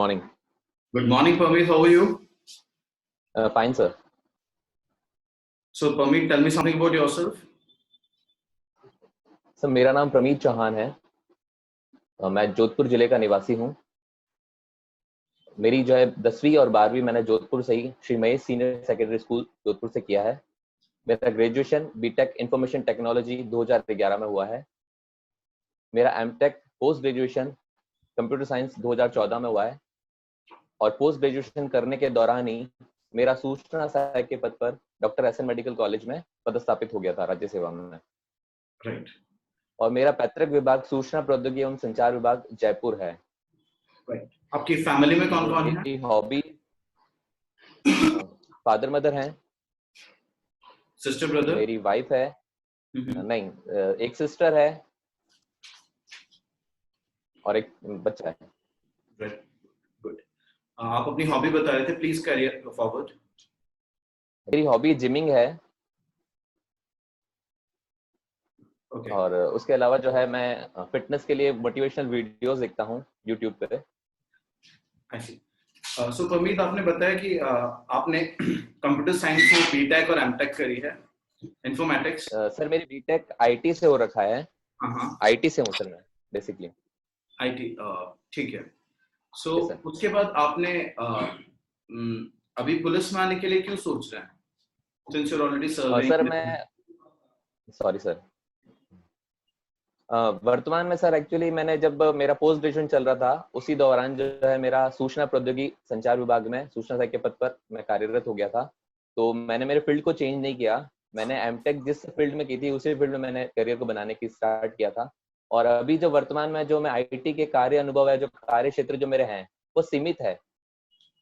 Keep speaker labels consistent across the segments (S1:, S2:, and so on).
S1: morning.
S2: Good morning, Parmeet. How are you?
S1: Fine, sir.
S2: So, Parmeet, tell me something about yourself.
S1: Sir मेरा नाम प्रमीत चौहान है। मैं जोधपुर जिले का निवासी हूँ। मेरी जो है 10वीं और 12वीं मैंने जोधपुर से ही Shri Mahesh senior secondary school Jodhpur से किया है। मेरा ग्रेजुएशन बीटेक इंफॉर्मेशन टेक्नोलॉजी 2011 में हुआ है। मेरा MTech post graduation computer science 2014 में हुआ है और पोस्ट ग्रेजुएशन करने के दौरान ही मेरा सूचना सहायक के पद पर डॉक्टर एसएन मेडिकल कॉलेज में पदस्थापित हो गया था राज्य सेवा में।
S2: राइट।
S1: और मेरा पैतृक विभाग सूचना प्रौद्योगिकी एवं संचार विभाग जयपुर है।
S2: राइट। आपकी फैमिली में कौन कौन है?
S1: मेरी हॉबी फादर मदर हैं।
S2: Sister brother?
S1: मेरी वाइफ है। नहीं, एक सिस्टर है और एक बच्चा है।
S2: Right, good. आप अपनी हॉबी बता रहे थे, प्लीज कैरी फॉरवर्ड।
S1: मेरी हॉबी जिमिंग है।
S2: Okay.
S1: और उसके अलावा जो है मैं फिटनेस के लिए मोटिवेशनल वीडियोस देखता हूँ यूट्यूब पे।
S2: सो परमीत, आपने बताया कि आपने कंप्यूटर साइंस से बीटेक और एमटेक करी है, इंफॉर्मेटिक्स।
S1: सर मेरी बीटेक आईटी से हो रखा है।
S2: हाँ,
S1: आईटी से हूँ सर मैं बेसिकली।
S2: आईटी, ठीक है। सो उसके बाद आपने अभी पुलिस में आने के लिए क्यों सोच रहे हैं? Since you're already serving.
S1: Sir मैं सॉरी सर, वर्तमान में सर एक्चुअली मैंने जब मेरा पोस्ट ग्रेजुएशन चल रहा था उसी दौरान जो है मेरा सूचना प्रौद्योगिकी संचार विभाग में सूचना सहायक के पद पर मैं कार्यरत हो गया था। तो मैंने मेरे फील्ड को चेंज नहीं किया। मैंने एमटेक जिस फील्ड में की थी उसी फील्ड में मैंने करियर को बनाने की स्टार्ट किया था। और अभी जो वर्तमान में जो मैं आईटी के कार्य अनुभव है, जो कार्य क्षेत्र जो मेरे हैं वो सीमित है।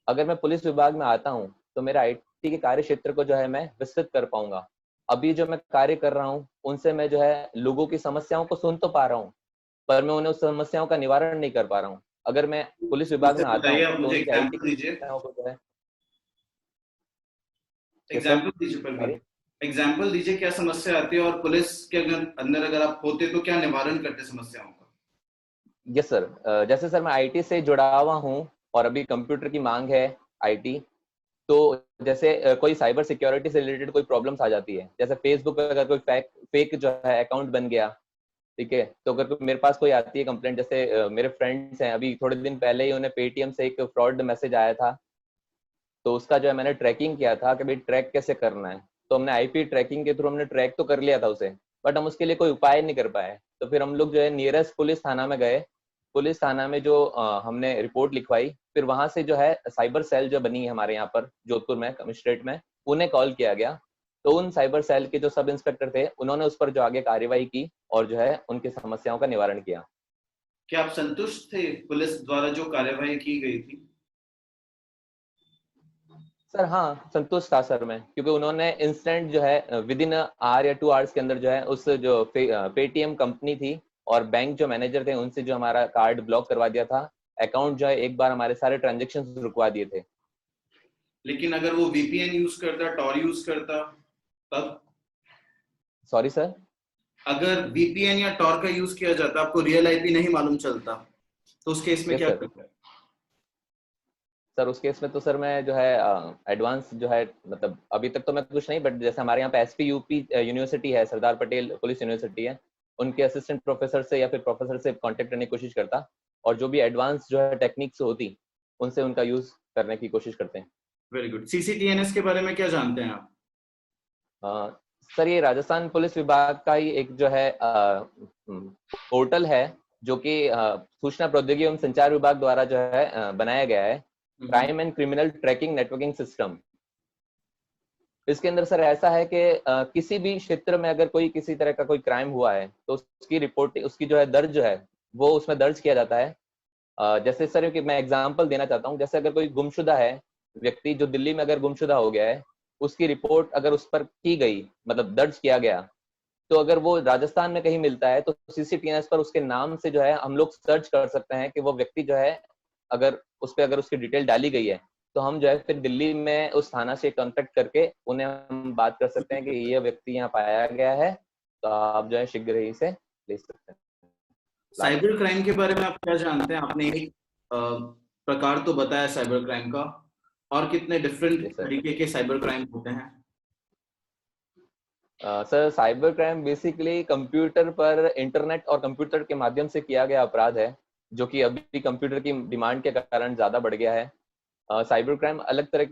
S1: अगर मैं पुलिस विभाग में आता हूँ तो मेरा आईटी के कार्य क्षेत्र को जो है मैं विस्तृत कर पाऊंगा। अभी जो मैं कार्य कर रहा हूँ उनसे मैं जो है लोगों की समस्याओं को सुन तो पा रहा हूँ, पर मैं उन्हें उस समस्याओं का निवारण नहीं कर पा रहा हूँ। अगर मैं पुलिस विभाग में आता हूँ तो उनकी आईटी समस्याओं को जो है
S2: एग्जाम्पल दीजिए, क्या समस्या आती है और पुलिस के अंदर अगर आप होते तो क्या निवारण करते समस्याओं का?
S1: यस सर, जैसे सर मैं आईटी से जुड़ा हुआ हूँ और अभी कंप्यूटर की मांग है आईटी। तो जैसे कोई साइबर सिक्योरिटी से रिलेटेड कोई प्रॉब्लम्स आ जाती है, जैसे फेसबुक पे अगर कोई फेक जो है अकाउंट बन गया, ठीक है, तो अगर मेरे पास कोई आती है कंप्लेंट, जैसे मेरे फ्रेंड्स हैं, अभी थोड़े दिन पहले ही उन्हें पेटीएम से एक फ्रॉड मैसेज आया था, तो उसका जो है मैंने ट्रैकिंग किया था कि भाई ट्रैक कैसे करना है। तो हमने आईपी ट्रैकिंग के थ्रू हमने ट्रैक तो कर लिया था उसे, बट हम उसके लिए कोई उपाय नहीं कर पाए। तो फिर हम लोग जो है नियरेस्ट पुलिस थाना में गए। पुलिस थाना में जो हमने रिपोर्ट लिखवाई, फिर वहां से जो है साइबर सेल जो बनी है हमारे यहाँ पर जोधपुर में कमिश्नरेट में, उन्हें कॉल किया गया। तो उन साइबर सेल के जो सब इंस्पेक्टर थे उन्होंने उस पर जो आगे कार्यवाही की और जो है उनकी समस्याओं का निवारण किया।
S2: क्या आप संतुष्ट थे पुलिस द्वारा जो कार्यवाही की गई थी?
S1: सर हाँ, संतुष्ट था सर मैं, क्योंकि उन्होंने इंस्टेंट जो है विद इन आवर या 2 आवर्स के अंदर जो है उस जो पेटीएम कंपनी थी और बैंक जो मैनेजर थे उनसे जो हमारा कार्ड ब्लॉक करवा दिया था। अकाउंट जो है एक बार हमारे सारे ट्रांजेक्शन रुकवा दिए थे।
S2: लेकिन अगर वो वीपीएन यूज करता, टॉर यूज करता, तब?
S1: सॉरी सर,
S2: अगर वीपीएन या टॉर का यूज किया जाता, आपको रियल आईपी नहीं मालूम चलता, तो उस केस में क्या करते हैं?
S1: सर उस केस में तो सर मैं जो है एडवांस जो है, मतलब अभी तक तो मैं कुछ नहीं, बट जैसे हमारे यहाँ पे एसपी यूपी यूनिवर्सिटी है, सरदार पटेल पुलिस यूनिवर्सिटी है, उनके असिस्टेंट प्रोफेसर से या फिर प्रोफेसर से कांटेक्ट करने की कोशिश करता और जो भी एडवांस जो है टेक्निक्स होती उनसे उनका यूज करने की कोशिश करते हैं।
S2: Very good. सीसीटीएनएस के बारे में क्या जानते हैं आप?
S1: सर ये राजस्थान पुलिस विभाग का ही एक जो है पोर्टल है जो कि सूचना प्रौद्योगिकी एवं संचार विभाग द्वारा जो है बनाया गया है, crime and criminal tracking networking system. इसके अंदर सर ऐसा है कि किसी भी क्षेत्र में अगर कोई किसी तरह का कोई क्राइम हुआ है तो उसकी रिपोर्ट, उसकी जो है दर्ज जो है वो उसमें दर्ज किया जाता है। जैसे सर कि मैं एग्जांपल देना चाहता हूँ, जैसे अगर कोई गुमशुदा है व्यक्ति, जो दिल्ली में अगर गुमशुदा हो गया है, उसकी रिपोर्ट अगर उस पर की गई, मतलब दर्ज किया गया, तो अगर वो राजस्थान में कहीं मिलता है तो सीसीटीएनएस पर उसके नाम से जो है हम लोग सर्च कर सकते हैं कि वो व्यक्ति जो है, अगर उस पर अगर उसकी डिटेल डाली गई है तो हम जो है फिर दिल्ली में उस थाना से कांटेक्ट करके उन्हें हम बात कर सकते हैं कि ये व्यक्ति यहाँ पाया गया है, तो आप जो है शीघ्र ही से ले सकते हैं।
S2: साइबर क्राइम के बारे में आप क्या जानते हैं? आपने एक प्रकार तो बताया साइबर क्राइम का, और कितने डिफरेंट
S1: सर
S2: तरीके के साइबर क्राइम होते हैं?
S1: Sir cyber crime basically computer पर इंटरनेट और कंप्यूटर के माध्यम से किया गया अपराध है, जो कि अभी कंप्यूटर की डिमांड के कारण ज्यादा बढ़ गया है। साइबर क्राइम अलग तरह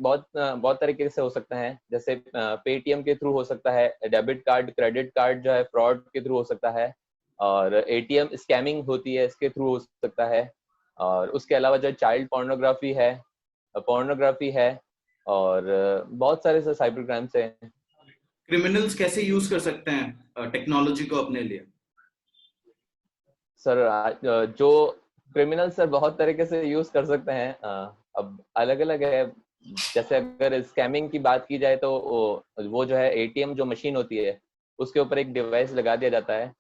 S1: बहुत तरीके से हो सकते हैं, जैसे पेटीएम के थ्रू हो सकता है, डेबिट कार्ड क्रेडिट कार्ड जो है फ्रॉड के थ्रू हो सकता है, और एटीएम स्कैमिंग होती है इसके थ्रू हो सकता है, और उसके अलावा जो चाइल्ड पोर्नोग्राफी है, और बहुत सारे साइबर क्राइम्स हैं।
S2: क्रिमिनल्स कैसे यूज कर सकते हैं टेक्नोलॉजी को अपने लिए?
S1: सर जो क्रिमिनल सर बहुत तरीके से यूज कर सकते हैं, अब अलग अलग है। जैसे अगर स्कैमिंग की बात की जाए तो वो जो है एटीएम जो मशीन होती है उसके ऊपर एक डिवाइस लगा दिया जाता है,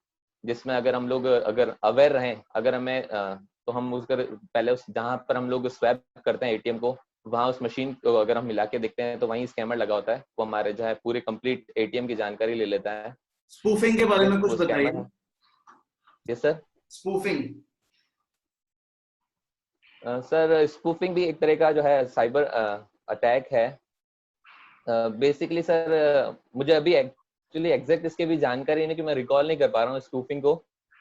S1: जिसमें अगर हम लोग अगर अवेयर रहें, अगर हमें तो हम उसका पहले उस जहाँ पर हम लोग स्वैप करते हैं एटीएम को, वहां उस मशीन को अगर हम मिला के देखते हैं तो वहीं स्कैमर लगा होता है, वो हमारे जो है पूरे कंप्लीट एटीएम की जानकारी ले लेता है।
S2: स्पूफिंग के बारे में
S1: वो
S2: कुछ
S1: स्कैमर
S2: बताइए।
S1: है। जी सर।
S2: स्पूफिंग।
S1: सर स्पूफिंग भी एक तरह का जो है साइबर अटैक है। बेसिकली सर मुझे अभी एक्चुअली एग्जैक्ट इसके भी जानकारी नहीं, कि मैं रिकॉल नहीं कर पा रहा हूँ स्पूफिंग को।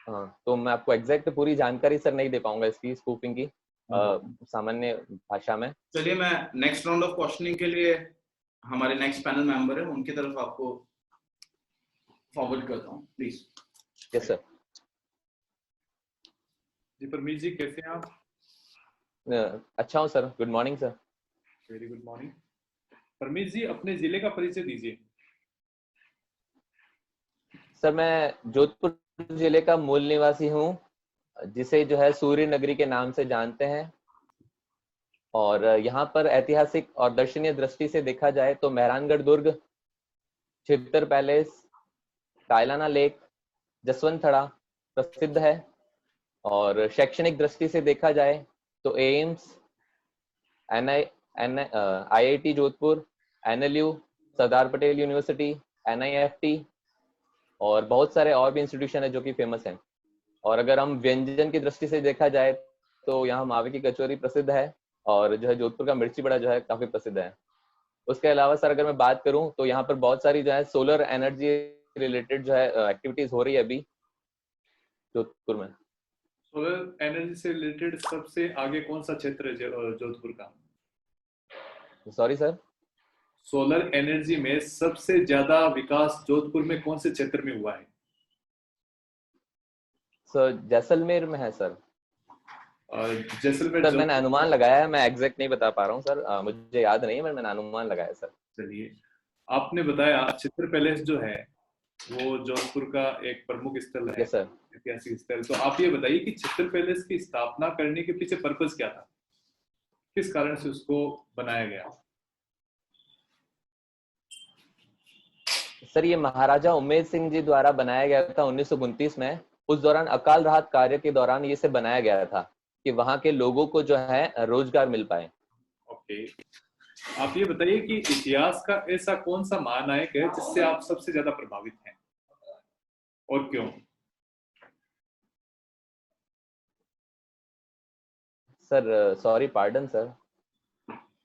S1: तो मैं आपको एग्जैक्ट पूरी जानकारी सर नहीं दे पाऊंगा इसकी स्पूफिंग की सामान्य भाषा में।
S2: चलिए, मैं नेक्स्ट राउंड ऑफ क्वेश्चनिंग के लिए हमारे नेक्स्ट पैनल मेंबर है उनकी तरफ आपको फॉरवर्ड करता हूँ, प्लीज।
S1: Yes sir.
S3: जी परमीत जी, कैसे हैं आप?
S1: अच्छा हूँ sir, good morning sir.
S3: Very good morning. Parmeet ji, अपने जिले का परिचय दीजिए।
S1: सर मैं जोधपुर जिले का मूल निवासी हूँ, जिसे जो है सूर्य नगरी के नाम से जानते हैं। और यहाँ पर ऐतिहासिक और दर्शनीय दृष्टि से देखा जाए तो मेहरानगढ़ दुर्ग, छित्तर पैलेस, कायलाना लेक, जसवंत थड़ा प्रसिद्ध है। और शैक्षणिक दृष्टि से देखा जाए तो AIIMS, IIT Jodhpur, NLU, Sardar Patel university, NIFT और बहुत सारे और भी इंस्टीट्यूशन है जो कि फेमस हैं। और अगर हम व्यंजन की दृष्टि से देखा जाए तो यहाँ मावे की कचौरी प्रसिद्ध है, और जो है जोधपुर का मिर्ची बड़ा जो है काफी प्रसिद्ध है। उसके अलावा सर अगर मैं बात करूं तो यहाँ पर बहुत सारी जो है सोलर एनर्जी रिलेटेड जो है एक्टिविटीज हो रही है अभी जोधपुर में।
S3: सोलर एनर्जी से रिलेटेड सबसे आगे कौन सा क्षेत्र है जोधपुर का?
S1: Sorry sir.
S3: सोलर एनर्जी में सबसे ज्यादा विकास जोधपुर में कौन से क्षेत्र में हुआ है?
S1: सर जैसलमेर में है सर।
S3: जैसलमेर
S1: सर मैंने अनुमान लगाया है, मैं एग्जैक्ट नहीं बता पा रहा हूँ सर, मुझे याद नहीं है, मैंने अनुमान लगाया सर।
S3: चलिए, आपने बताया चित्र पैलेस जो है वो जोधपुर का एक प्रमुख स्थल है,
S1: यस सर।
S3: ऐतिहासिक स्थल। तो आप ये बताइए कि चित्र पैलेस की स्थापना करने के पीछे पर्पस क्या था, किस कारण से उसको बनाया गया?
S1: सर ये महाराजा उमेद सिंह जी द्वारा बनाया गया था 1929 में। उस दौरान अकाल राहत कार्य के दौरान ये से बनाया गया था कि वहां के लोगों को जो है रोजगार मिल पाए।
S3: ओके, आप ये बताइए कि इतिहास का ऐसा कौन सा महानायक है जिससे आप सबसे ज्यादा प्रभावित हैं और क्यों?
S1: Sir sorry pardon sir.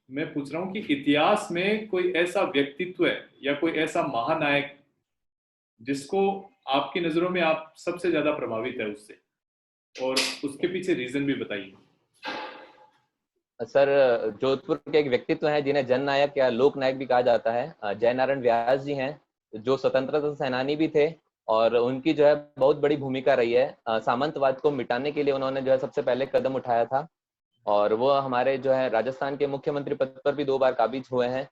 S3: मैं पूछ रहा हूँ कि इतिहास में कोई ऐसा व्यक्तित्व है या कोई ऐसा महानायक जिसको आपकी नजरों में आप सबसे ज्यादा प्रभावित है उससे, और उसके पीछे रीजन भी बताइए।
S1: सर जोधपुर के एक व्यक्तित्व हैं जिन्हें जननायक या लोक नायक भी कहा जाता है, जयनारायण व्यास जी हैं, जो स्वतंत्रता सेनानी भी थे। और उनकी जो है बहुत बड़ी भूमिका रही है, सामंतवाद को मिटाने के लिए उन्होंने जो है सबसे पहले कदम उठाया था। और वो हमारे जो है राजस्थान के मुख्यमंत्री पद पर भी 2 बार काबिज हुए हैं।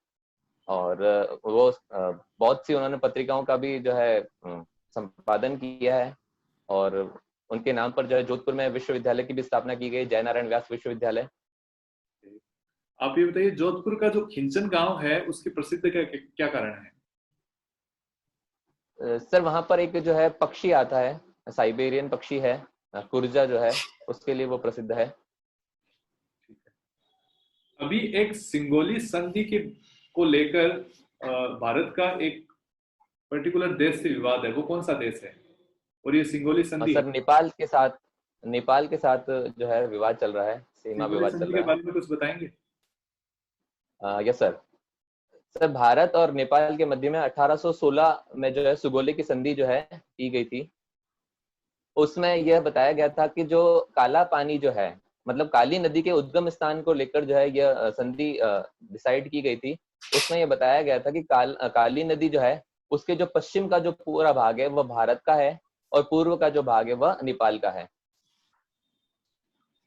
S1: और वो बहुत सी उन्होंने पत्रिकाओं का भी जो है संपादन किया है। और उनके नाम पर जो है जोधपुर में विश्वविद्यालय की भी स्थापना की गई, जयनारायण व्यास विश्वविद्यालय।
S3: आप ये बताइए, जोधपुर का जो खिंचन गांव है उसकी प्रसिद्ध क्या कारण है?
S1: सर वहां पर एक जो है पक्षी आता है, साइबेरियन पक्षी है, कुर्जा जो है, उसके लिए वो प्रसिद्ध है।
S3: अभी एक सिंगोली संधि के को लेकर भारत का एक पर्टिकुलर देश से विवाद है, वो कौन सा देश है? और ये सिंगोली संधि
S1: सर नेपाल के साथ जो है विवाद चल रहा है सीमा
S3: सुगोली
S1: विवाद चल
S3: संधि के
S1: रहा
S3: बारे में कुछ बताएंगे?
S1: है। Yes sir. सर भारत और नेपाल के मध्य में 1816 में जो है सुगोली की संधि जो है की गई थी। उसमें यह बताया गया था कि जो काला पानी जो है, मतलब काली नदी के उद्गम स्थान को लेकर जो है यह संधि डिसाइड की गई थी। उसमें यह बताया गया था कि काली नदी जो है उसके जो पश्चिम का जो पूरा भाग है वह भारत का है और पूर्व का जो भाग है वह नेपाल का है।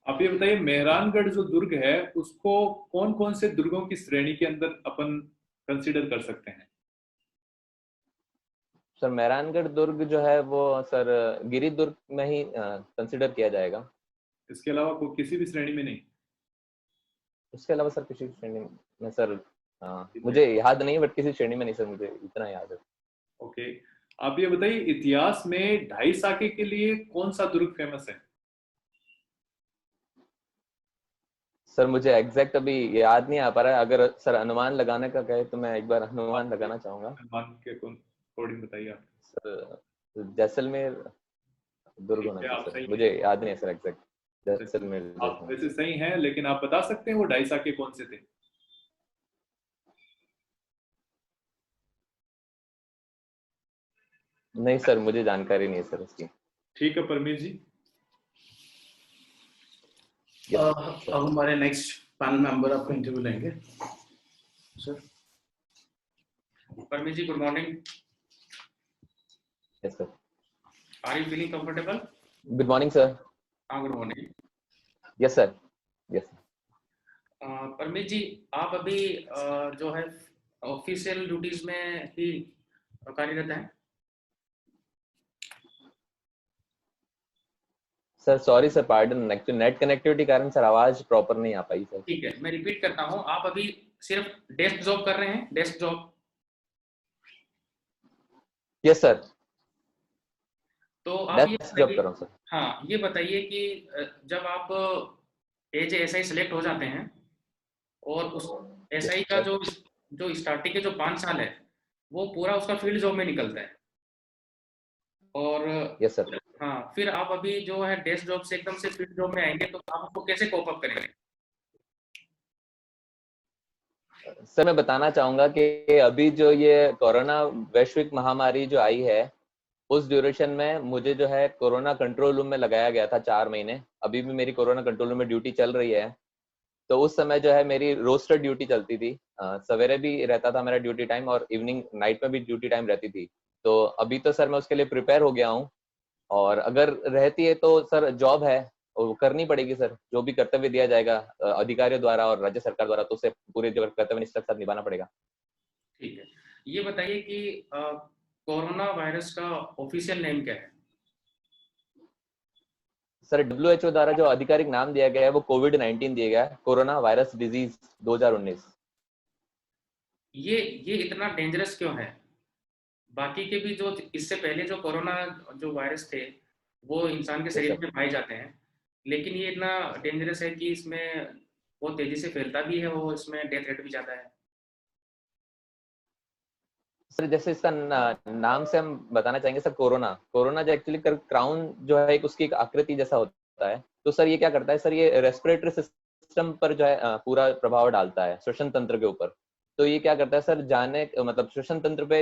S3: आप ये बताइए, मेहरानगढ़ जो दुर्ग है उसको कौन कौन से दुर्गों की श्रेणी के अंदर अपन कंसीडर कर सकते हैं?
S1: सर मेहरानगढ़ दुर्ग जो है वो सर गिरी दुर्ग में ही कंसिडर किया जाएगा।
S3: इसके अलावा कोई किसी भी श्रेणी में नहीं?
S1: उसके अलावा सर किसी श्रेणी में सर
S3: ठीक है।
S1: मुझे याद नहीं, बट किसी श्रेणी में नहीं सर, मुझे इतना याद है।
S3: ओके, आप ये बताइए, इतिहास में ढाई साके के लिए कौन सा दुर्ग फेमस है?
S1: सर मुझे एग्जैक्ट अभी याद नहीं आ पा रहा है। अगर सर अनुमान लगाने का कहे तो मैं एक बार
S3: आप
S1: अनुमान लगाना चाहूंगा।
S3: अनुमान के अकॉर्डिंग बताइए आप।
S1: सर जैसलमेर दुर्ग
S3: ठीक
S1: होना
S3: है,
S1: चाहिए
S3: आप
S1: सर,
S3: सही
S1: मुझे
S3: है।
S1: याद नहीं है सर एग्जैक्ट। जैसलमेर
S3: आप
S1: दुर्ग।
S3: वैसे सही हैं, लेकिन आप बता सकते हैं वो ढाई साके कौन से थे?
S1: नहीं सर, मुझे जानकारी नहीं है सर उसकी।
S3: ठीक है परमीत जी।
S2: अब हमारे नेक्स्ट पैनल मेंबर आपका इंटरव्यू लेंगे sir.
S4: Parmeet ji, good morning.
S1: Yes sir.
S4: Are you feeling comfortable?
S1: Good morning sir.
S4: हाँ, good morning.
S1: Yes sir. Yes sir.
S4: Parmeet ji, आप अभी जो है ऑफिशियल ड्यूटीज में ही कार्यरत हैं?
S1: Sir sorry sir, pardon, actually net connectivity कारण सर आवाज प्रॉपर नहीं आ पाई सर।
S4: ठीक है, मैं रिपीट करता हूँ, आप अभी सिर्फ डेस्क जॉब कर रहे हैं? Desk job?
S1: यस सर,
S4: तो आप ये
S1: डेस्क जॉब कर
S4: बताइए,
S1: रहा हूँ सर।
S4: हाँ ये बताइए कि जब आप एज एसआई सेलेक्ट हो जाते हैं और उस एसआई का जो जो स्टार्टिंग के जो 5 साल है वो पूरा उसका फील्ड जॉब में निकलता है, और
S1: यस सर।
S4: हाँ फिर आप अभी जो है डेस्क जॉब से एकदम से फील्ड जॉब में आएंगे, तो आप उसको कैसे कोप अप करेंगे?
S1: सर मैं बताना चाहूंगा कि अभी जो ये कोरोना वैश्विक महामारी जो आई है उस ड्यूरेशन में मुझे जो है कोरोना कंट्रोल रूम में लगाया गया था 4 महीने। अभी भी मेरी कोरोना कंट्रोल रूम में ड्यूटी चल रही है। तो उस समय जो है मेरी रोस्टर ड्यूटी चलती थी। सवेरे भी रहता था मेरा ड्यूटी टाइम और इवनिंग नाइट में भी ड्यूटी टाइम रहती थी। तो अभी तो सर मैं उसके लिए प्रिपेयर हो गया हूँ, और अगर रहती है तो सर जॉब है वो करनी पड़ेगी सर। जो भी कर्तव्य दिया जाएगा अधिकारियों द्वारा और राज्य सरकार द्वारा, तो उसे पूरे जो कर्तव्य निष्ठा के साथ निभाना पड़ेगा।
S4: ठीक है, ये बताइए कि कोरोना वायरस का ऑफिशियल नेम क्या है?
S1: सर WHO द्वारा जो आधिकारिक नाम दिया गया है वो कोविड-19 दिया गया है, कोरोना वायरस डिजीज 2019।
S4: ये इतना डेंजरस क्यों है? बाकी के भी जो इससे पहले जो कोरोना जो वायरस थे वो इंसान के शरीर में पाए जाते हैं, लेकिन ये इतना डेंजरस है कि इसमें बहुत तेजी से फैलता भी है और इसमें डेथ रेट भी ज्यादा है।
S1: सर जैसे इसका नाम से हम बताना चाहेंगे सर, कोरोना कोरोना जो एक्चुअली क्राउन जो है एक उसकी एक आकृति जैसा होता है। तो सर ये क्या करता है सर, ये रेस्पिरेटरी सिस्टम पर जो है पूरा प्रभाव डालता है, श्वसन तंत्र के ऊपर। तो ये क्या करता है सर, जाने मतलब श्वसन तंत्र पे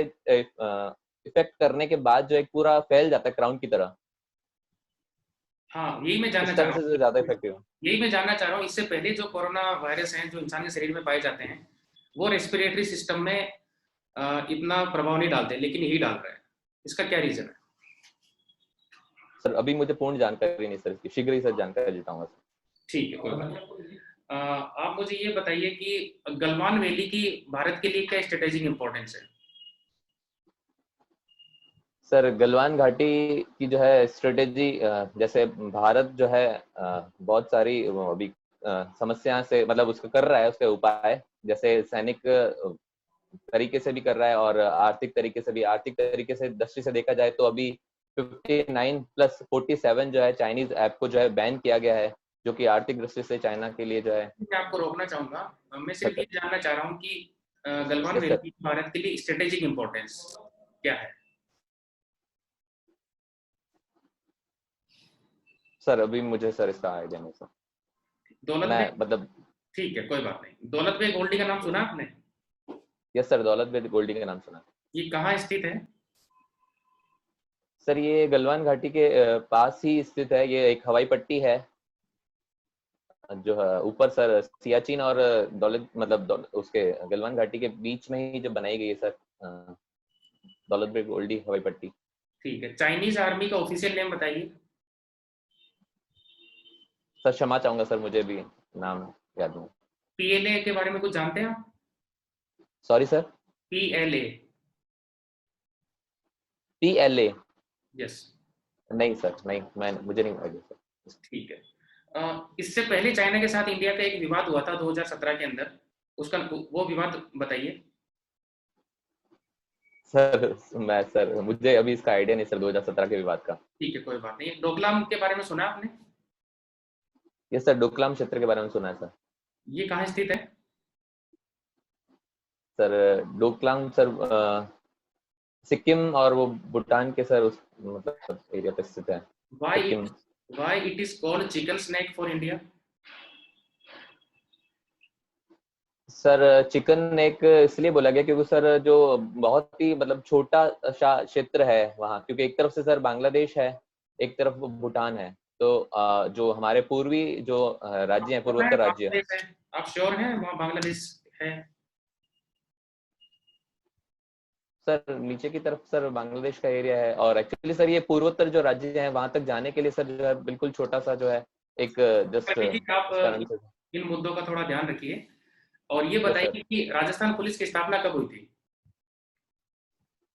S1: इफेक्ट करने के बाद जो एक पूरा फैल जाता है क्राउन की तरह।
S4: हाँ, यही मैं जानना
S1: इस
S4: चाह
S1: तरह
S4: रहा
S1: से
S4: हूँ,
S1: ज्यादा इफेक्टिव।
S4: यही मैं जानना चाह रहा हूँ, इससे पहले जो कोरोना वायरस हैं जो इंसान के शरीर में पाए जाते हैं वो रेस्पिरेटरी सिस्टम में इतना प्रभाव नहीं डालते, लेकिन यही डाल रहा है। इसका क्या रीजन है?
S1: सर अभी मुझे पूर्ण जानकारी नहीं सर इसकी, शीघ्र ही सर जानकारी जुटाऊंगा सर।
S4: ठीक है, कोई बात नहीं। आप मुझे ये बताइए कि गलवान वैली की भारत के लिए क्या स्ट्रेटेजिक इंपॉर्टेंस है?
S1: सर गलवान घाटी की जो है स्ट्रेटेजी, जैसे भारत जो है बहुत सारी अभी समस्या से मतलब उसका कर रहा है उसके उपाय, जैसे सैनिक तरीके से भी कर रहा है और आर्थिक तरीके से भी। आर्थिक तरीके से दृष्टि से देखा जाए तो अभी 59+47 जो है चाइनीज ऐप को जो है बैन किया गया है, जो कि आर्थिक दृष्टि से चाइना के लिए जो है।
S4: मैं आपको रोकना चाहूंगा, मैं सिर्फ ये जानना चाह रहा हूँ कि गलवान
S1: यस
S4: वैली
S1: सर।
S4: की भारत के लिए स्ट्रेटेजिक इंपॉर्टेंस क्या है?
S1: सर अभी मुझे सर इसका आइडिया नहीं सर।
S4: दौलत
S1: मैं
S4: बेग,
S1: मतलब
S4: ठीक है कोई बात नहीं। दौलत बेग ओल्डी का नाम सुना आपने?
S1: यस सर, दौलत बेग गोल्डी का नाम सुना।
S4: ये कहाँ स्थित है?
S1: सर ये गलवान घाटी के पास ही स्थित है। ये एक हवाई पट्टी है जो है ऊपर सर सियाचिन और दौलत मतलब उसके गलवान घाटी के बीच में ही जो बनाई गई है सर, दौलत बेग ओल्डी हवाई पट्टी।
S4: ठीक है, चाइनीज आर्मी का ऑफिशियल नेम बताइए।
S1: सर क्षमा चाहूंगा सर, मुझे भी नाम याद नहीं।
S4: पीएलए के बारे में कुछ जानते हैं आप?
S1: Sorry sir.
S4: PLA.
S1: PLA?
S4: Yes.
S1: नहीं सर, नहीं, मैं मुझे नहीं आइडिया सर।
S4: ठीक है। इससे पहले चाइना के साथ इंडिया का एक विवाद हुआ था 2017 के अंदर, उसका वो विवाद बताइए।
S1: सर मुझे अभी इसका आइडिया नहीं सर, 2017 के विवाद का।
S4: ठीक है कोई बात नहीं। डोकलाम के बारे में सुना आपने?
S1: ये सर डोकलाम क्षेत्र के बारे में सुना है सर।
S4: ये कहाँ स्थित है?
S1: सर डोकलाम सर सिक्किम और वो भूटान के सर उस मतलब एरिया पे स्थित है। Sikkim.
S4: Why it is called chicken snack for India?
S1: Sir chicken एक इसलिए बोला गया क्योंकि सर जो बहुत ही मतलब छोटा सा क्षेत्र है वहाँ, क्योंकि एक तरफ से सर बांग्लादेश है, एक तरफ भूटान है। तो जो हमारे पूर्वी जो राज्य हैं, पूर्वोत्तर राज्य।
S4: बांग्लादेश है, आप श्योर हैं वहाँ बांग्लादेश है?
S1: सर नीचे की तरफ सर बांग्लादेश का एरिया है, और एक्चुअली सर ये पूर्वोत्तर जो राज्य हैं वहां तक जाने के लिए सर जो है बिल्कुल छोटा सा जो है एक जस्ट
S4: आप इन मुद्दों का थोड़ा ध्यान रखिए। और ये बताइए कि राजस्थान पुलिस की स्थापना कब हुई थी?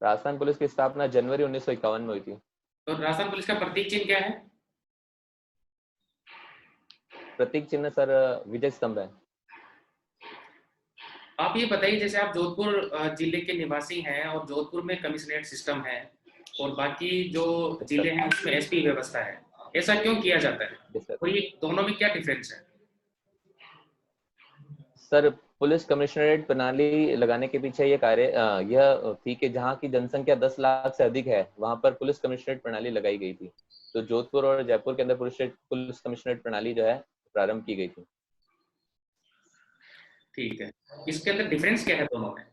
S1: राजस्थान पुलिस की स्थापना जनवरी 1951 में हुई थी।
S4: तो राजस्थान पुलिस का प्रतीक चिन्ह क्या है?
S1: प्रतीक चिन्ह सर विजय स्तंभ है।
S4: आप ये बताइए, जैसे आप जोधपुर जिले के निवासी हैं और जोधपुर में कमिश्नरेट सिस्टम है और बाकी जो जिले हैं उसमें एसपी व्यवस्था है, ऐसा क्यों किया जाता है और ये दोनों में क्या डिफरेंस है?
S1: सर पुलिस कमिश्नरेट प्रणाली लगाने के पीछे ये कार्य यह थी कि जहाँ की जनसंख्या 10 लाख से अधिक है वहां पर पुलिस कमिश्नरेट प्रणाली लगाई गई थी। तो जोधपुर और जयपुर के अंदर पुलिस कमिश्नरेट प्रणाली जो है प्रारंभ की गई थी।
S4: ठीक है, इसके अंदर डिफरेंस क्या है दोनों में?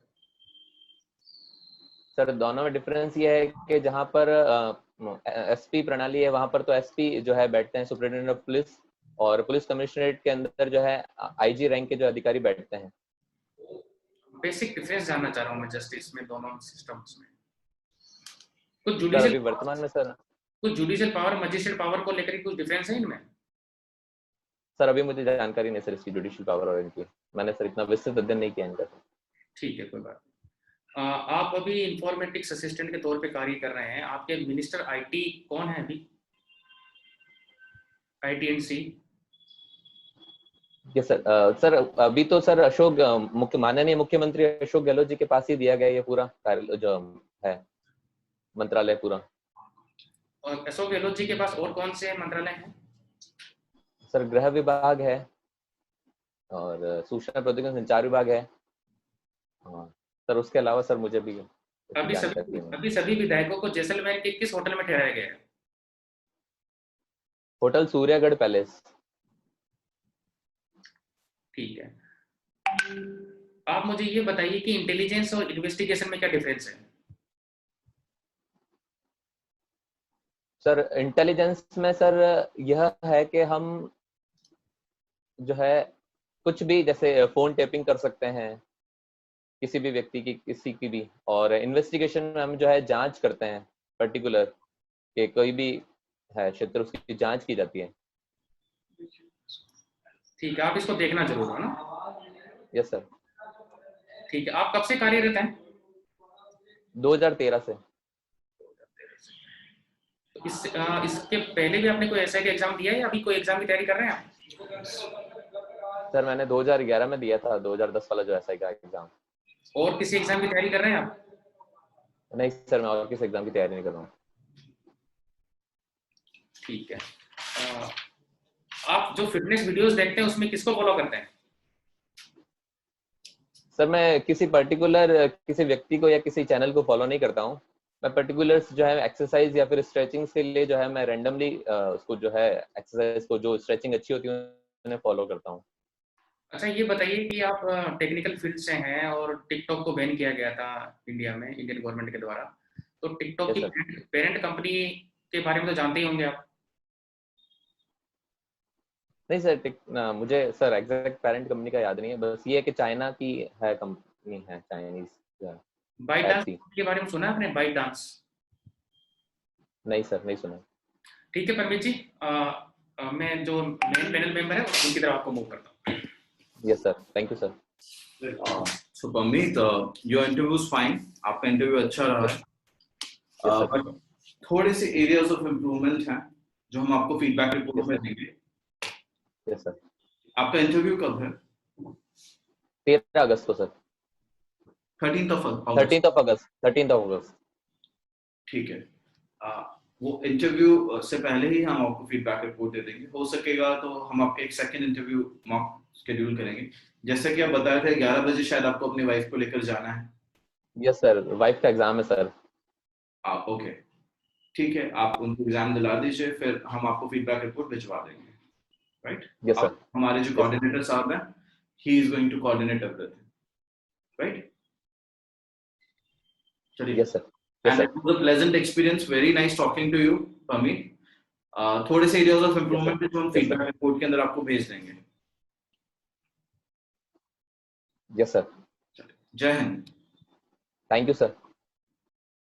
S1: सर दोनों में डिफरेंस ये है कि जहाँ पर एसपी प्रणाली है वहां पर तो एसपी जो है बैठते हैं, सुपरिटेंडेंट ऑफ पुलिस, और पुलिस कमिश्नरेट के अंदर जो है IG रैंक के जो अधिकारी बैठते हैं।
S4: बेसिक डिफरेंस जानना चाह रहा हूँ मैं जस्टिस में, दोनों सिस्टम्स में। कुछ
S1: सर अभी वर्तमान में sir
S4: judicial power magistrate power को लेकर कुछ डिफरेंस है इनमें?
S1: सर अभी मुझे जानकारी नहीं सर इसकी जुडिशियल पावर और इनकी, मैंने सर इतना विस्तृत अध्ययन नहीं किया इनका। ठीक
S4: है कोई बात नहीं। आप अभी इंफॉर्मेटिक्स असिस्टेंट के तौर पे कार्य कर रहे हैं। आपके मिनिस्टर आईटी कौन है अभी? IT&C?
S1: Yes sir. सर अभी तो सर अशोक माननीय मुख्यमंत्री अशोक गहलोत जी के पास ही दिया गया ये पूरा कार्य जो है मंत्रालय पूरा।
S4: और अशोक गहलोत जी के पास और कौन से मंत्रालय हैं?
S1: सर गृह विभाग है और सूचना प्रौद्योगिकी संचार विभाग है। सर उसके अलावा सर मुझे भी
S4: अभी सभी विधायकों को जैसलमेर के किस होटल में ठहराया गया है?
S1: Hotel Suryagarh palace.
S4: ठीक है, आप मुझे ये बताइए कि इंटेलिजेंस और इन्वेस्टिगेशन में क्या डिफरेंस है?
S1: सर इंटेलिजेंस में सर यह है कि हम जो है कुछ भी जैसे फोन टेपिंग कर सकते हैं किसी भी व्यक्ति की, किसी की भी, और इन्वेस्टिगेशन में हम जो है जांच करते हैं पर्टिकुलर कि कोई भी है क्षेत्र उसकी जांच की जाती है।
S4: ठीक है, आप इसको देखना जरूर है ना?
S1: Yes sir.
S4: ठीक है, आप कब से कार्यरत हैं?
S1: 2013 से।
S4: तो इसके पहले भी आपने कोई SI का एग्जाम दिया है या अभी कोई एग्जाम की तैयारी कर रहे हैं आप?
S1: सर मैंने 2011 में दिया था 2010 वाला जो SI का एग्जाम।
S4: और किसी एग्जाम की तैयारी कर रहे हैं आप?
S1: नहीं सर, मैं और किसी एग्जाम की तैयारी नहीं कर रहा हूँ।
S4: ठीक है, आप जो फिटनेस वीडियोस देखते हैं उसमें किसको फॉलो करते हैं?
S1: सर मैं किसी पर्टिकुलर किसी व्यक्ति को या किसी चैनल को फॉलो नहीं करता हूँ। मैं पर्टिकुलर जो है एक्सरसाइज या फिर स्ट्रेचिंग के लिए जो है मैं रैंडमली उसको जो है एक्सरसाइज को जो स्ट्रेचिंग अच्छी होती है उन्हें फॉलो करता हूँ।
S4: अच्छा, ये बताइए कि आप टेक्निकल फील्ड से हैं और टिकटॉक को बैन किया गया था इंडिया में, इंडियन गवर्नमेंट के द्वारा, तो टिकटॉक
S1: यस
S4: की
S1: सर।
S4: पेरेंट कंपनी के बारे में तो जानते ही होंगे आप।
S1: नहीं सर, मुझे सर एग्जैक्ट पेरेंट कंपनी का याद नहीं है, बस ये है कि चाइना की है, कंपनी है चाइनीज
S4: बाइट
S1: टाइप
S4: डांस
S1: सी।
S4: के बारे में सुना है आपने, बाइट डांस?
S1: नहीं सर, नहीं सुना।
S4: ठीक है परमीत जी, मैं जो मेन पैनल मेंबर है उनकी तरफ आपको मूव करता हूँ।
S1: Yes sir, thank you sir.
S2: So Pamit, your interview is fine. आपका इंटरव्यू अच्छा रहा है, बट थोड़े से एरियाज ऑफ इम्प्रूवमेंट हैं जो हम आपको फीडबैक रिपोर्ट में देंगे।
S1: Yes sir.
S2: आपका इंटरव्यू कब है?
S1: 13 अगस्त को sir.
S2: 13th of August।
S1: 13th of अगस्त।
S2: ठीक है, वो इंटरव्यू से पहले ही हम आपको फीडबैक रिपोर्ट दे देंगे। हो सकेगा तो हम आपके एक सेकंड इंटरव्यू मॉक शेड्यूल करेंगे। जैसे कि आप बताए थे 11 बजे शायद आपको अपनी वाइफ को लेकर जाना है।
S1: यस सर, वाइफ का एग्जाम है सर।
S2: ओके, ठीक है, आप उनको एग्जाम दिला दीजिए, फिर हम आपको फीडबैक रिपोर्ट भिजवा देंगे। राइट?
S1: Yes sir.
S2: हमारे जो कोऑर्डिनेटर साहब हैं, he is going to coordinate everything. Right? चलिए।
S1: Yes sir.
S2: And it was a pleasant experience. Very nice talking to you, Pami. थोड़े से एरियाज ऑफ इम्प्रूवमेंट जो हम फीडबैक रिपोर्ट के अंदर आपको भेज देंगे।
S1: Yes sir.
S2: जय हिंद।
S1: Thank you sir.